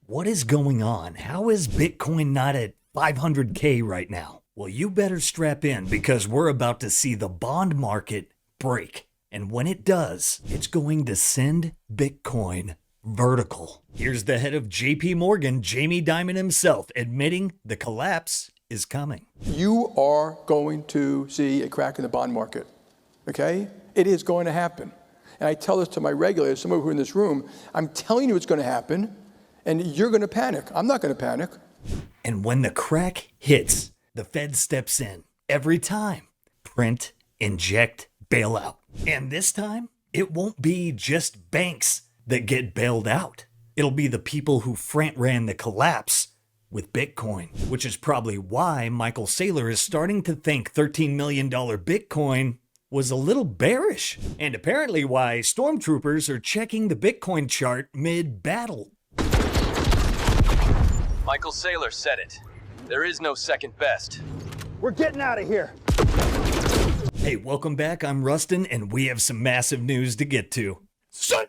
What is going on? How is Bitcoin not at 500K right now? Well, you better strap in because we're about to see the bond market break. And when it does, it's going to send Bitcoin vertical. Here's the head of JP Morgan, Jamie Dimon himself, admitting the collapse is coming. You are going to see a crack in the bond market, okay? It is going to happen. And I tell this to my regulators, some of who are in this room, I'm telling you it's going to happen, and you're going to panic. I'm not going to panic. And when the crack hits, the Fed steps in every time. Print, inject, bail out. And this time, it won't be just banks that get bailed out. It'll be the people who front ran the collapse with Bitcoin, which is probably why Michael Saylor is starting to think $13 million Bitcoin was a little bearish, and apparently why stormtroopers are checking the Bitcoin chart mid-battle. Michael Saylor said it. There is no second best. We're getting out of here. Hey, welcome back. I'm Rustin, and we have some massive news to get to. Son!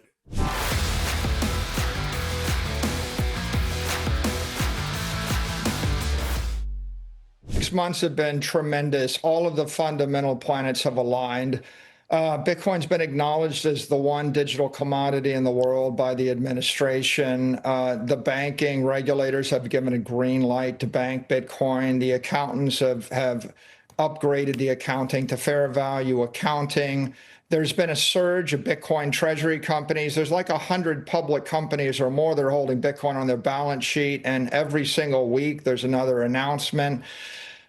6 months have been tremendous. All of the fundamental planets have aligned. Bitcoin's been acknowledged as the one digital commodity in the world by the administration. The banking regulators have given a green light to bank Bitcoin. The accountants have upgraded the accounting to fair value accounting. There's been a surge of Bitcoin Treasury companies. There's like 100 public companies or more that are holding Bitcoin on their balance sheet, and every single week there's another announcement.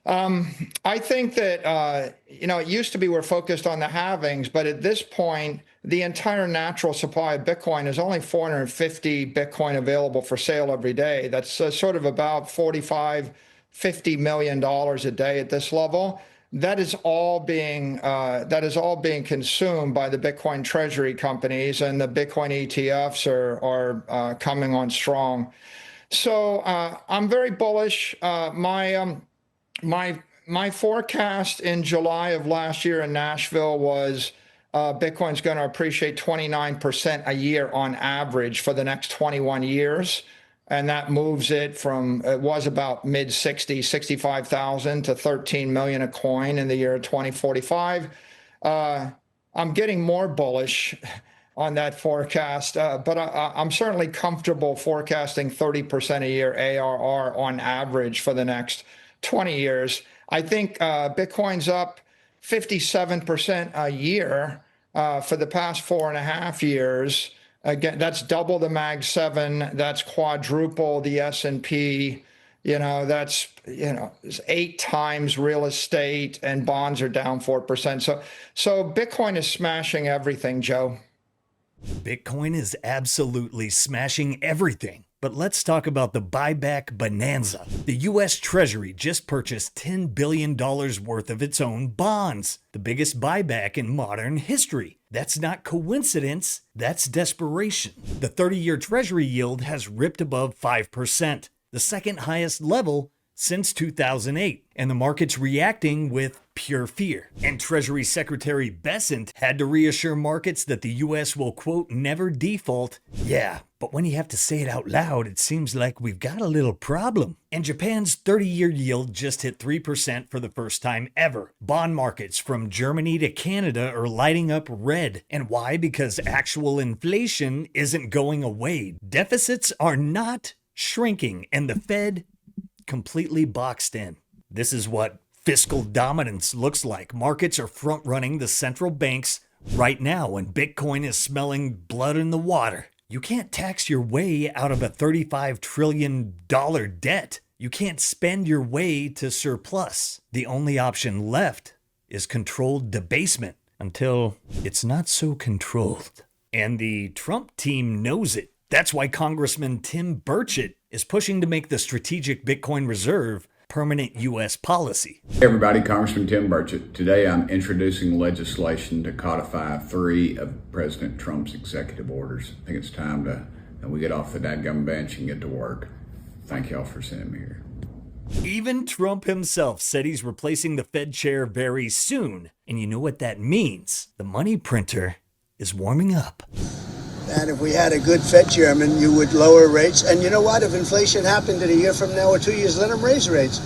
I think that, it used to be we're focused on the halvings, but at this point, the entire natural supply of Bitcoin is only 450 Bitcoin available for sale every day. That's sort of about $45, $50 million a day at this level. That is all being consumed by the Bitcoin Treasury companies, and the Bitcoin ETFs are coming on strong. So I'm very bullish. My forecast in July of last year in Nashville was Bitcoin's going to appreciate 29% a year on average for the next 21 years. And that moves it from, it was about mid 65,000 to 13 million a coin in the year 2045. I'm getting more bullish on that forecast, but I'm certainly comfortable forecasting 30% a year ARR on average for the next 20 years. I think Bitcoin's up 57% a year for the past 4.5 years. Again, that's double the Mag 7. That's quadruple the S&P. That's 8 times real estate, and bonds are down 4%. So Bitcoin is smashing everything, Joe. Bitcoin is absolutely smashing everything. But let's talk about the buyback bonanza. The U.S. Treasury just purchased $10 billion worth of its own bonds, the biggest buyback in modern history. That's not coincidence, that's desperation. The 30-year Treasury yield has ripped above 5%, the second highest level since 2008, and the market's reacting with pure fear. And Treasury Secretary Bessent had to reassure markets that the U.S. will, quote, never default. Yeah, but when you have to say it out loud, it seems like we've got a little problem. And Japan's 30-year yield just hit 3% for the first time ever. Bond markets from Germany to Canada are lighting up red. And why? Because actual inflation isn't going away. Deficits are not shrinking, and the Fed completely boxed in. This is what fiscal dominance looks like. Markets are front-running the central banks right now, and Bitcoin is smelling blood in the water. You can't tax your way out of a $35 trillion debt. You can't spend your way to surplus. The only option left is controlled debasement until it's not so controlled. And the Trump team knows it. That's why Congressman Tim Burchett is pushing to make the strategic Bitcoin reserve permanent U.S. policy. Hey everybody, Congressman Tim Burchett. Today I'm introducing legislation to codify 3 of President Trump's executive orders. I think it's time that we get off the dadgum bench and get to work. Thank y'all for sending me here. Even Trump himself said he's replacing the Fed chair very soon. And you know what that means? The money printer is warming up. And if we had a good Fed chairman, you would lower rates. And you know what? If inflation happened in a year from now or 2 years, let them raise rates.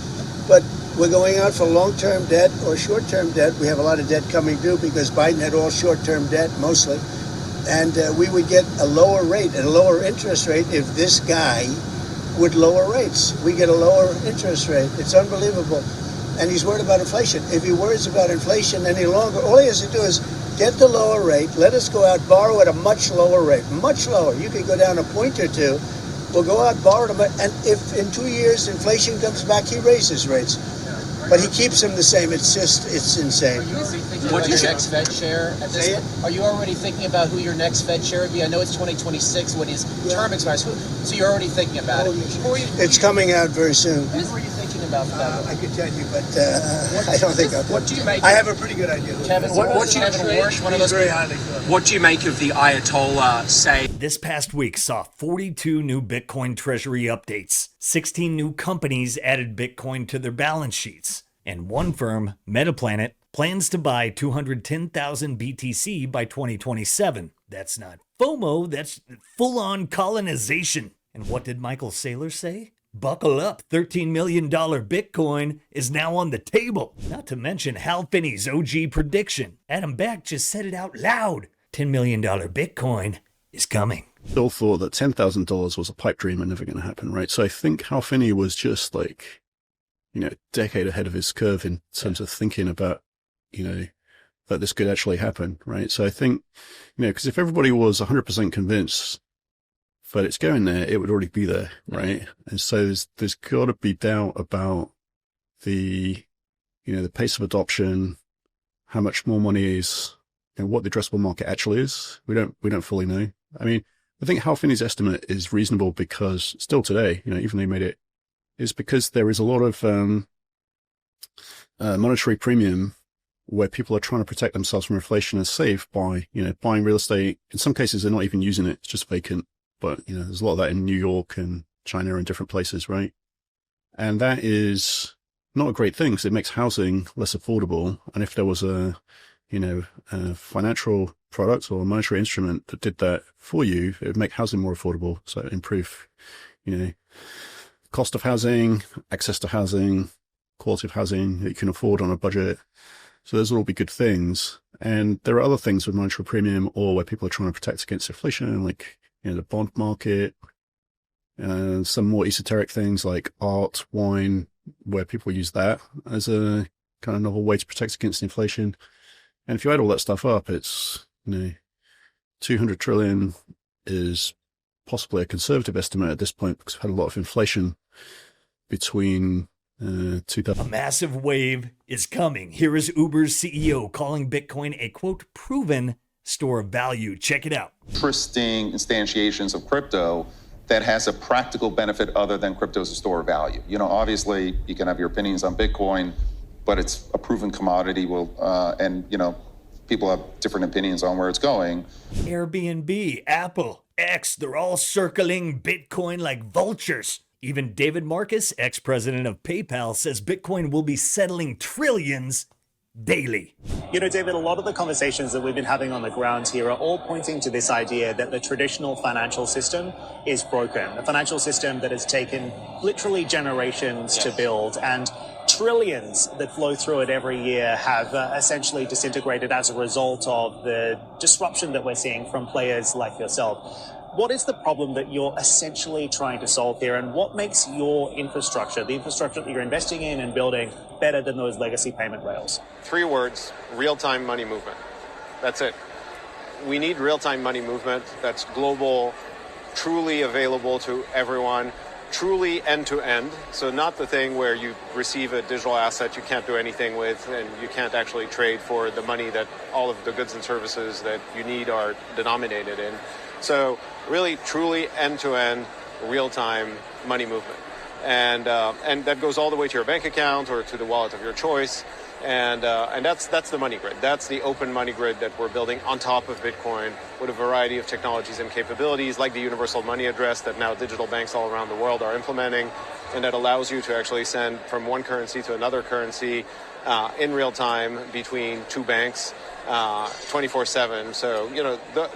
But we're going out for long-term debt or short-term debt. We have a lot of debt coming due because Biden had all short-term debt, mostly. And we would get a lower rate and a lower interest rate if this guy would lower rates. We get a lower interest rate. It's unbelievable. And he's worried about inflation. If he worries about inflation any longer, all he has to do is get the lower rate. Let us go out, borrow at a much lower rate, much lower. You could go down a point or two. We'll go out, borrow them. And if in 2 years inflation comes back, he raises rates. But he keeps them the same. It's insane. Are you already thinking about your next Fed chair? Are you already thinking about who your next Fed chair would be? I know it's 2026 when his term expires. So you're already thinking about it. It's coming out very soon. Who were you thinking about for that? I could tell you, but I don't think I'll. What do you make? I have a pretty good idea. Kevin Warsh, one of those. Very highly good. What do you make of the Ayatollah say? This past week saw 42 new Bitcoin Treasury updates. 16 new companies added Bitcoin to their balance sheets. And one firm, Metaplanet, plans to buy 210,000 BTC by 2027. That's not FOMO, that's full-on colonization. And what did Michael Saylor say? Buckle up, $13 million Bitcoin is now on the table. Not to mention Hal Finney's OG prediction. Adam Beck just said it out loud. $10 million Bitcoin is coming. Still thought that $10,000 was a pipe dream and never going to happen, right? So I think Hal Finney was just like, a decade ahead of his curve in terms of thinking about, that this could actually happen, right? So I think, because if everybody was 100% convinced that it's going there, it would already be there, right? And so there's got to be doubt about the pace of adoption, how much more money is, what the addressable market actually is. We don't fully know. I mean, I think Hal Finney's estimate is reasonable because still today, even though he made it, is because there is a lot of monetary premium where people are trying to protect themselves from inflation and save by, buying real estate. In some cases, they're not even using it. It's just vacant. But, there's a lot of that in New York and China and different places, right? And that is not a great thing because it makes housing less affordable. And if there was a financial product or a monetary instrument that did that for you, it would make housing more affordable. So it would improve, cost of housing, access to housing, quality of housing that you can afford on a budget. So those will all be good things. And there are other things with monetary premium or where people are trying to protect against inflation, like, the bond market, some more esoteric things like art, wine, where people use that as a kind of novel way to protect against inflation. And if you add all that stuff up, it's, 200 trillion is possibly a conservative estimate at this point because we've had a lot of inflation between 2000. A massive wave is coming. Here is Uber's CEO calling Bitcoin a, quote, proven store of value. Check it out. Interesting instantiations of crypto that has a practical benefit other than crypto as a store of value. Obviously you can have your opinions on Bitcoin, but it's a proven commodity. People have different opinions on where it's going. Airbnb, Apple, X, they're all circling Bitcoin like vultures. Even David Marcus, ex-president of PayPal, says Bitcoin will be settling trillions daily. David, a lot of the conversations that we've been having on the ground here are all pointing to this idea that the traditional financial system is broken. A financial system that has taken literally generations to build, and trillions that flow through it every year have essentially disintegrated as a result of the disruption that we're seeing from players like yourself. What is the problem that you're essentially trying to solve here, and what makes your infrastructure, the infrastructure that you're investing in and building, better than those legacy payment rails? 3 words: real-time money movement. That's it. We need real-time money movement that's global, truly available to everyone, truly end-to-end. So not the thing where you receive a digital asset you can't do anything with and you can't actually trade for the money that all of the goods and services that you need are denominated in. So really, truly end-to-end, real-time money movement. And that goes all the way to your bank account or to the wallet of your choice. And that's the money grid. That's the open money grid that we're building on top of Bitcoin with a variety of technologies and capabilities like the universal money address that now digital banks all around the world are implementing. and that allows you to actually send from one currency to another currency in real time between two banks 24/7. So,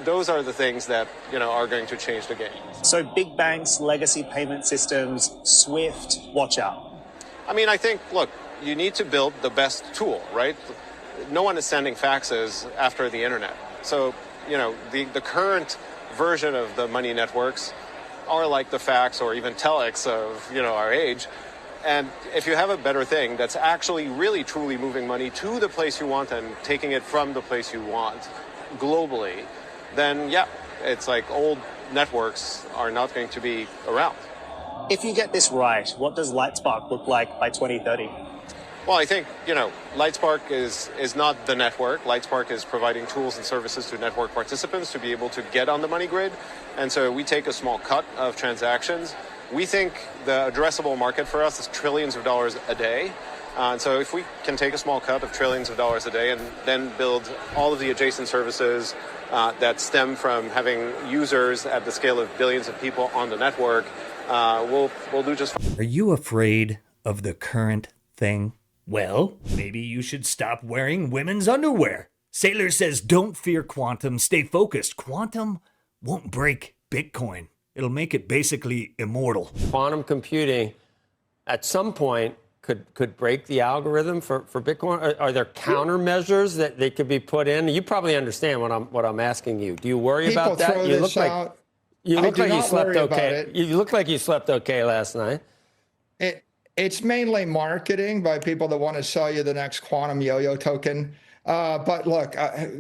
those are the things that, are going to change the game. So big banks, legacy payment systems, SWIFT, watch out. I mean, I think, look, you need to build the best tool, right? No one is sending faxes after the internet. So, the current version of the money networks are like the fax or even telex of, our age. And if you have a better thing that's actually really truly moving money to the place you want and taking it from the place you want globally, then yeah, it's like old networks are not going to be around. If you get this right, what does Lightspark look like by 2030? Well, I think, Lightspark is not the network. Lightspark is providing tools and services to network participants to be able to get on the money grid. And so we take a small cut of transactions. We think the addressable market for us is trillions of dollars a day. And so if we can take a small cut of trillions of dollars a day and then build all of the adjacent services that stem from having users at the scale of billions of people on the network, we'll do just fine. Are you afraid of the current thing? Well, maybe you should stop wearing women's underwear. Saylor says don't fear quantum, stay focused. Quantum won't break Bitcoin. It'll make it basically immortal. Quantum computing at some point could break the algorithm for Bitcoin. Are there countermeasures that they could be put in? You probably understand what I'm asking you. Do you worry about that? You look like you slept okay. You look like you slept okay last night. It's mainly marketing by people that want to sell you the next quantum yo-yo token. But look,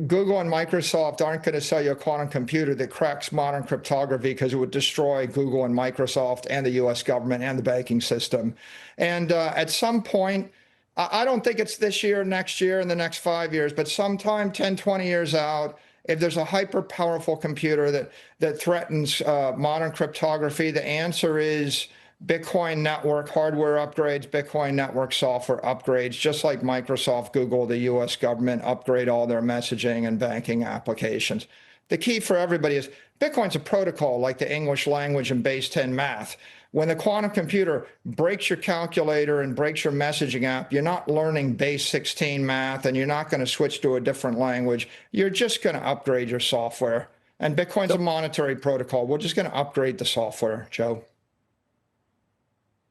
Google and Microsoft aren't going to sell you a quantum computer that cracks modern cryptography because it would destroy Google and Microsoft and the U.S. government and the banking system. And at some point, I don't think it's this year, next year, in the next 5 years, but sometime 10, 20 years out, if there's a hyper-powerful computer that threatens modern cryptography, the answer is Bitcoin network hardware upgrades, Bitcoin network software upgrades, just like Microsoft, Google, the US government upgrade all their messaging and banking applications. The key for everybody is Bitcoin's a protocol like the English language and base 10 math. When the quantum computer breaks your calculator and breaks your messaging app, you're not learning base 16 math and you're not going to switch to a different language. You're just going to upgrade your software. And Bitcoin's a monetary protocol. We're just going to upgrade the software, Joe.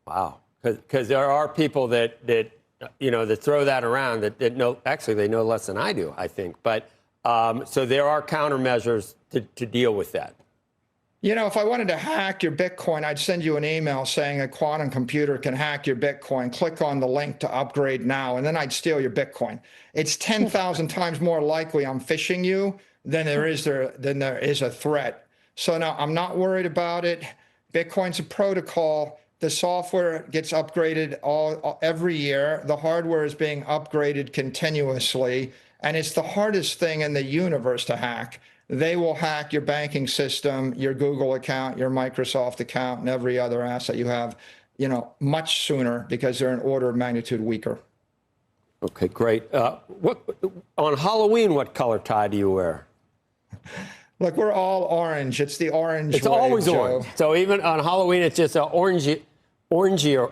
Wow, because there are people that throw that around that know, actually they know less than I do, I think. But so there are countermeasures to deal with that. If I wanted to hack your Bitcoin, I'd send you an email saying a quantum computer can hack your Bitcoin. Click on the link to upgrade now, and then I'd steal your Bitcoin. It's 10,000 times more likely I'm phishing you than there is a threat. So no, I'm not worried about it. Bitcoin's a protocol. The software gets upgraded every year. The hardware is being upgraded continuously, and it's the hardest thing in the universe to hack. They will hack your banking system, your Google account, your Microsoft account, and every other asset you have, much sooner because they're an order of magnitude weaker. Okay, great. On Halloween, what color tie do you wear? Look, we're all orange. It's the orange. It's always orange. So even on Halloween, it's just an orangey,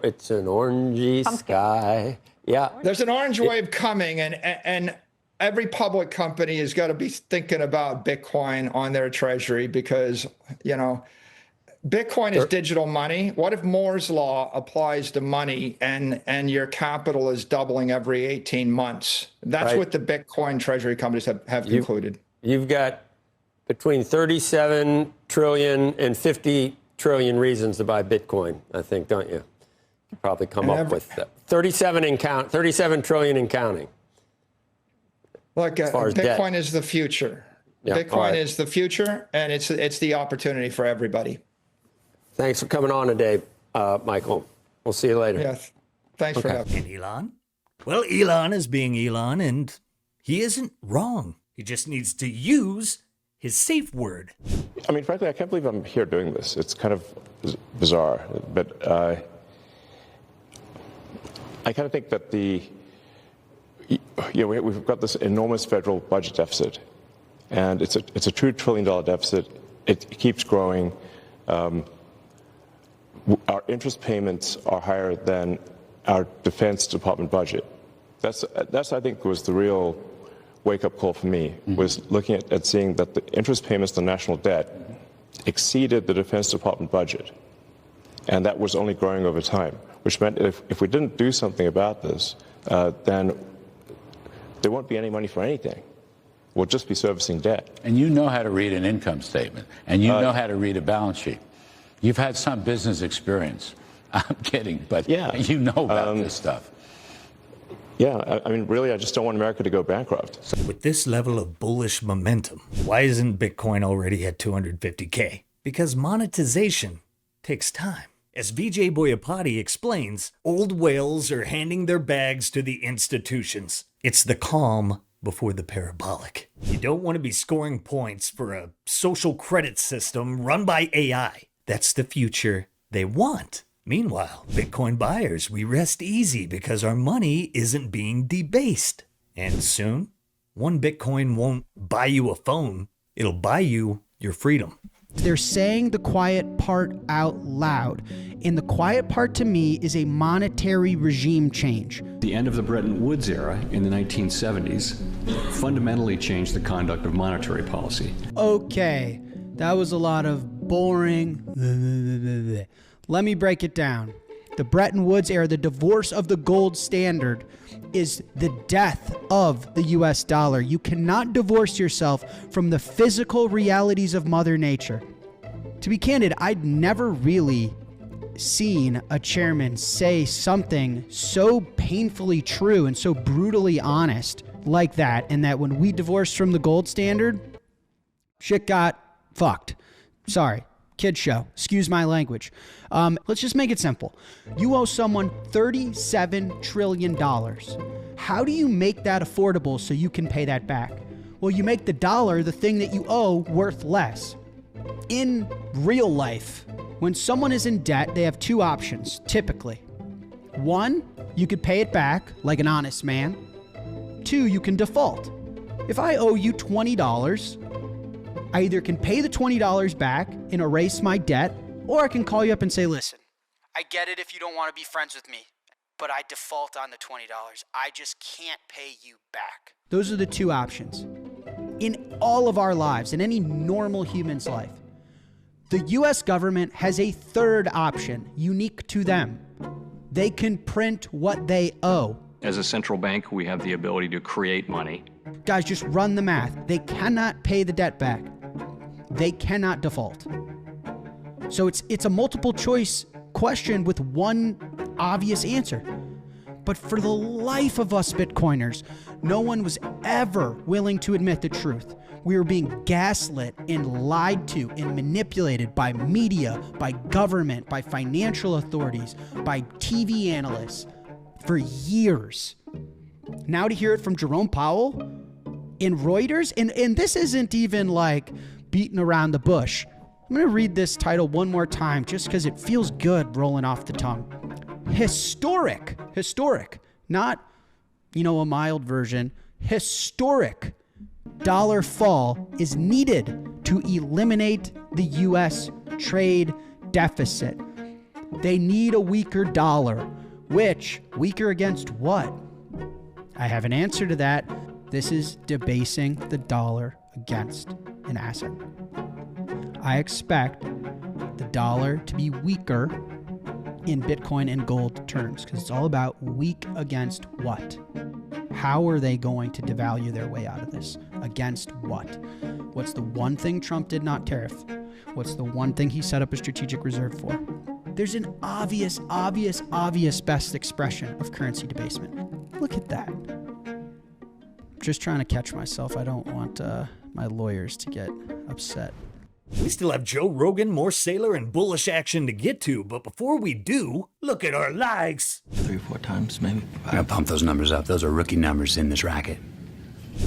it's an orangey sky. Yeah. There's an orange wave coming, and every public company has got to be thinking about Bitcoin on their treasury because, Bitcoin is digital money. What if Moore's law applies to money and your capital is doubling every 18 months? That's what the Bitcoin treasury companies have concluded. You've got between 37 trillion and 50 trillion reasons to buy Bitcoin, I think, don't you? You probably come up with that. 37 trillion and counting. Look, Bitcoin is the future. Yeah, Bitcoin is the future, and it's the opportunity for everybody. Thanks for coming on today, Michael. We'll see you later. Yeah, thanks for having me. And Elon? Well, Elon is being Elon, and he isn't wrong. He just needs to use his safe word. I mean, frankly, I can't believe I'm here doing this. It's kind of bizarre, but I kind of think that we've got this enormous federal budget deficit, and it's a $2 trillion deficit. It keeps growing. our interest payments are higher than our Defense Department budget. That's I think was the real wake-up call for me, was looking at seeing that the interest payments on national debt exceeded the Defense Department budget. And that was only growing over time, which meant if we didn't do something about this, then there won't be any money for anything. We'll just be servicing debt. And you know how to read an income statement, and you know how to read a balance sheet. You've had some business experience. I'm kidding, but yeah, you know about this stuff. Yeah, I mean, really, I just don't want America to go bankrupt. With this level of bullish momentum, why isn't Bitcoin already at 250K? Because monetization takes time. As Vijay Boyapati explains, old whales are handing their bags to the institutions. It's the calm before the parabolic. You don't want to be scoring points for a social credit system run by AI. That's the future they want. Meanwhile, Bitcoin buyers, we rest easy because our money isn't being debased. And soon, one Bitcoin won't buy you a phone, it'll buy you your freedom. They're saying the quiet part out loud. And the quiet part to me is a monetary regime change. The end of the Bretton Woods Era in the 1970s fundamentally changed the conduct of monetary policy. Okay, that was a lot of boring. Let me break it down. The Bretton Woods Era, the divorce of the gold standard, is the death of the US dollar. You cannot divorce yourself from the physical realities of Mother Nature. To be candid, I'd never really seen a chairman say something so painfully true and so brutally honest like that, and that when we divorced from the gold standard, shit got fucked. Sorry. Kid show. Excuse my language. Let's just make it simple. You owe someone $37 trillion. How do you make that affordable so you can pay that back? Well, you make the dollar, the thing that you owe, worth less. In real life, when someone is in debt, they have two options, typically. One, you could pay it back like an honest man. Two, you can default. If I owe you $20, I either can pay the $20 back and erase my debt, or I can call you up and say, listen, I get it if you don't want to be friends with me, but I default on the $20. I just can't pay you back. Those are the two options. In all of our lives, in any normal human's life, the US government has a third option, unique to them. They can print what they owe. As a central bank, we have the ability to create money. Guys, just run the math. They cannot pay the debt back. They cannot default. So it's a multiple choice question with one obvious answer. But for the life of us Bitcoiners, no one was ever willing to admit the truth. We were being gaslit and lied to and manipulated by media, by government, by financial authorities, by TV analysts for years. Now to hear it from Jerome Powell in Reuters, and this isn't even like beating around the bush. I'm going to read this title one more time just because it feels good rolling off the tongue. Historic, not, a mild version. Historic dollar fall is needed to eliminate the U.S. trade deficit. They need a weaker dollar, which weaker against what? I have an answer to that. This is debasing the dollar against an asset. I expect the dollar to be weaker in Bitcoin and gold terms because it's all about weak against what? How are they going to devalue their way out of this? Against what? What's the one thing Trump did not tariff? What's the one thing he set up a strategic reserve for? There's an obvious best expression of currency debasement. Look at that. Just trying to catch myself. I don't want my lawyers to get upset. We still have Joe Rogan, more Saylor, and Bullish action to get to, but before we do, look at our likes. 3 or 4 times, maybe. I gotta pump those numbers up. Those are rookie numbers in this racket.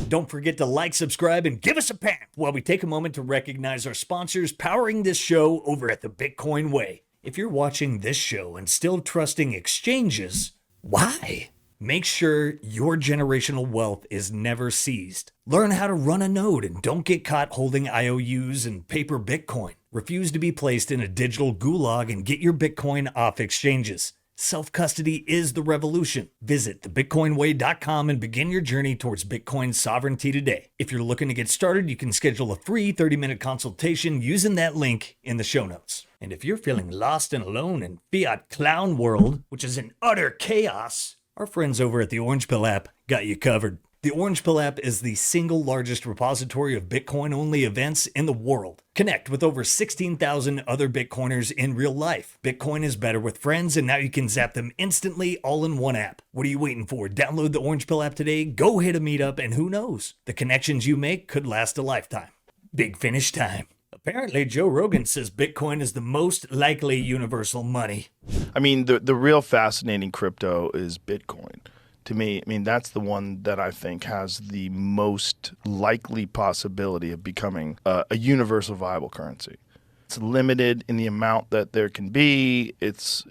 Don't forget to like, subscribe, and give us a pound while we take a moment to recognize our sponsors powering this show over at the Bitcoin Way. If you're watching this show and still trusting exchanges, why? Make sure your generational wealth is never seized. Learn how to run a node and don't get caught holding IOUs and paper Bitcoin. Refuse to be placed in a digital gulag and get your Bitcoin off exchanges. Self-custody is the revolution. Visit thebitcoinway.com and begin your journey towards Bitcoin sovereignty today. If you're looking to get started, you can schedule a free 30-minute consultation using that link in the show notes. And if you're feeling lost and alone in fiat clown world, which is in utter chaos, our friends over at the Orange Pill app got you covered. The Orange Pill app is the single largest repository of Bitcoin-only events in the world. Connect with over 16,000 other Bitcoiners in real life. Bitcoin is better with friends, and now you can zap them instantly all in one app. What are you waiting for? Download the Orange Pill app today, go hit a meetup, and who knows? The connections you make could last a lifetime. Big finish time. Apparently, Joe Rogan says Bitcoin is the most likely universal money. I mean, the real fascinating crypto is Bitcoin. To me, I mean, that's the one that I think has the most likely possibility of becoming a universal viable currency. It's limited in the amount that there can be. It's,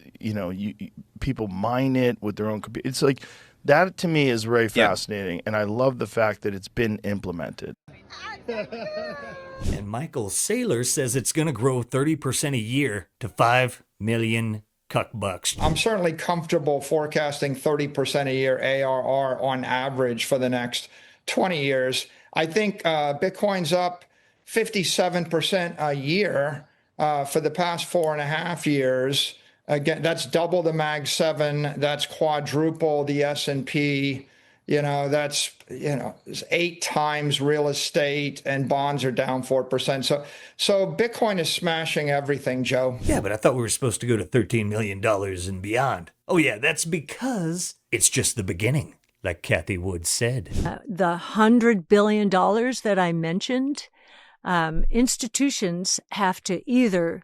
people mine it with their own computer. It's like, that to me is very fascinating. And I love the fact that it's been implemented. And Michael Saylor says it's going to grow 30% a year to 5 million $cuck. I'm certainly comfortable forecasting 30% a year ARR on average for the next 20 years. I think Bitcoin's up 57% a year for the past 4.5 years. Again, that's double the Mag 7. That's quadruple the S&P. That's 8 times real estate, and bonds are down 4%. So Bitcoin is smashing everything, Joe. Yeah, but I thought we were supposed to go to $13 million and beyond. Oh yeah, that's because it's just the beginning, like Kathy Wood said. The $100 billion that I mentioned, institutions have to either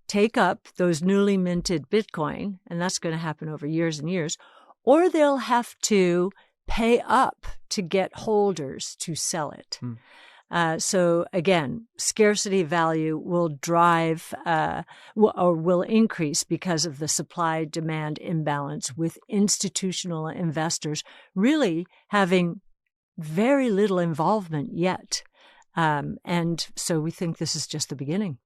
take up those newly minted Bitcoin, and that's going to happen over years and years, or they'll have to pay up to get holders to sell it. So again, scarcity value will drive or will increase because of the supply-demand imbalance, with institutional investors really having very little involvement yet. And so we think this is just the beginning.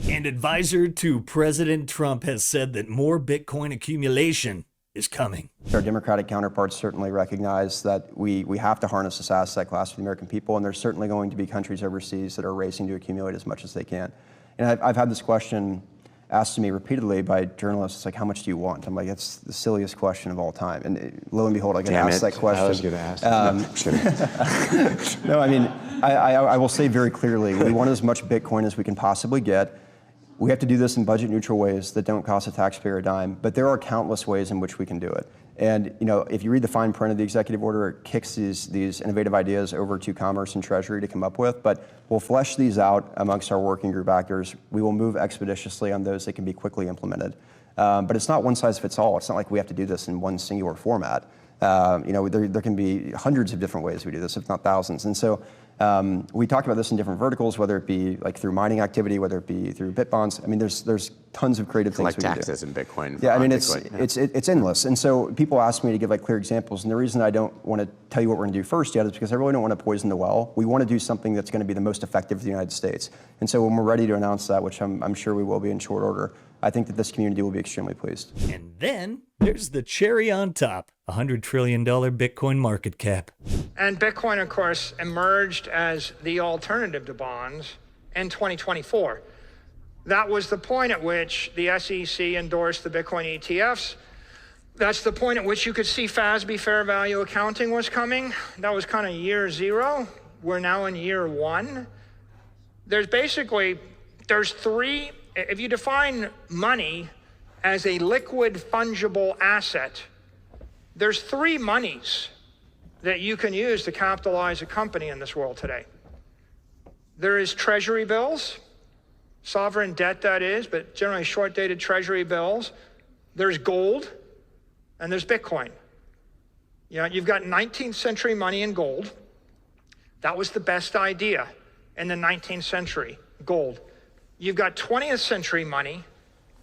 And advisor to President Trump has said that more Bitcoin accumulation is coming. Our Democratic counterparts certainly recognize that we have to harness this asset class for the American people, and there's certainly going to be countries overseas that are racing to accumulate as much as they can. And I've had this question asked to me repeatedly by journalists, like, how much do you want? I'm like, it's the silliest question of all time. And lo and behold, I get asked that question. I was going to ask that. No, I mean, I will say very clearly, we want as much Bitcoin as we can possibly get. We have to do this in budget-neutral ways that don't cost a taxpayer a dime, but there are countless ways in which we can do it. And if you read the fine print of the executive order, it kicks these innovative ideas over to Commerce and Treasury to come up with, but we'll flesh these out amongst our working group actors. We will move expeditiously on those that can be quickly implemented. But it's not one size fits all. It's not like we have to do this in one singular format. There can be hundreds of different ways we do this, if not thousands. And so we talk about this in different verticals, whether it be like through mining activity, whether it be through bit bonds. I mean, there's tons of creative things we can do. Like taxes in Bitcoin. Yeah, I mean, it's endless. And so people ask me to give like clear examples. And the reason I don't want to tell you what we're going to do first yet is because I really don't want to poison the well. We want to do something that's going to be the most effective for the United States. And so when we're ready to announce that, which I'm sure we will be in short order, I think that this community will be extremely pleased. And then there's the cherry on top, $100 trillion Bitcoin market cap. And Bitcoin, of course, emerged as the alternative to bonds in 2024. That was the point at which the SEC endorsed the Bitcoin ETFs. That's the point at which you could see FASB fair value accounting was coming. That was kind of year 0. We're now in year 1. There's three. If you define money as a liquid fungible asset, there's 3 monies that you can use to capitalize a company in this world today. There is treasury bills, sovereign debt that is, but generally short-dated treasury bills. There's gold, and there's Bitcoin. You've got 19th century money in gold. That was the best idea in the 19th century, gold. You've got 20th century money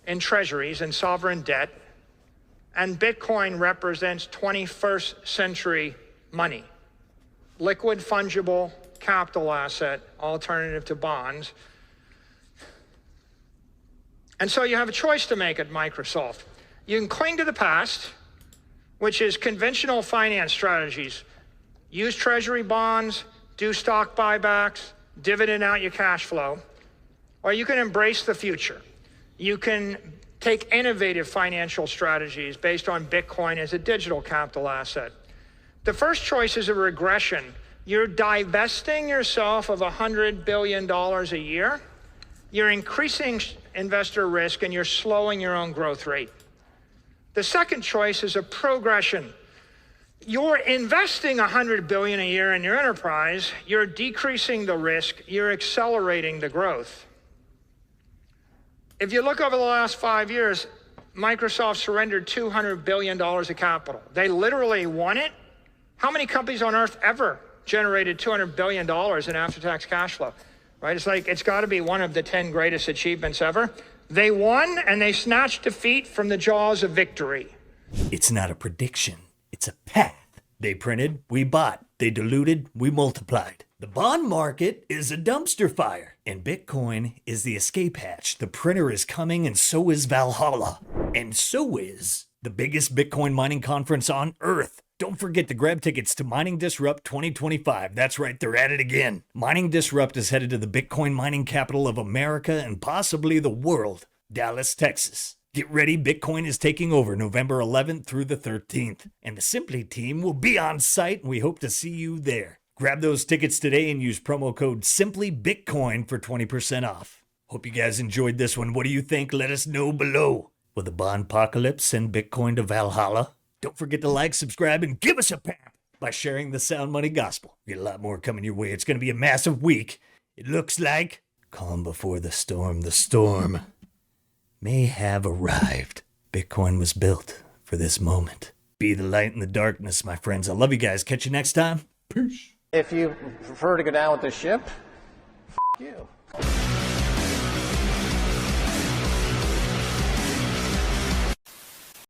in treasuries and sovereign debt, And Bitcoin represents 21st century money. Liquid, fungible, capital asset, alternative to bonds. And so you have a choice to make at Microsoft. You can cling to the past, which is conventional finance strategies. Use treasury bonds, do stock buybacks, dividend out your cash flow. Or you can embrace the future. You can take innovative financial strategies based on Bitcoin as a digital capital asset. The first choice is a regression. You're divesting yourself of $100 billion a year. You're increasing investor risk and you're slowing your own growth rate. The second choice is a progression. You're investing $100 billion a year in your enterprise. You're decreasing the risk. You're accelerating the growth. If you look over the last 5 years, Microsoft surrendered $200 billion of capital. They literally won it. How many companies on earth ever generated $200 billion in after-tax cash flow? Right? It's like, it's got to be one of the 10 greatest achievements ever. They won and they snatched defeat from the jaws of victory. It's not a prediction. It's a path. They printed, we bought. They diluted, we multiplied. The bond market is a dumpster fire, and Bitcoin is the escape hatch. The printer is coming, and so is Valhalla. And so is the biggest Bitcoin mining conference on Earth. Don't forget to grab tickets to Mining Disrupt 2025. That's right, they're at it again. Mining Disrupt is headed to the Bitcoin mining capital of America and possibly the world, Dallas, Texas. Get ready, Bitcoin is taking over November 11th through the 13th. And the Simply team will be on site, and we hope to see you there. Grab those tickets today and use promo code SimplyBitcoin for 20% off. Hope you guys enjoyed this one. What do you think? Let us know below. Will the bond apocalypse send Bitcoin to Valhalla? Don't forget to like, subscribe, and give us a pap by sharing the Sound Money Gospel. We got a lot more coming your way. It's going to be a massive week. It looks like calm before the storm. The storm may have arrived. Bitcoin was built for this moment. Be the light in the darkness, my friends. I love you guys. Catch you next time. Peace. If you prefer to go down with the ship, you.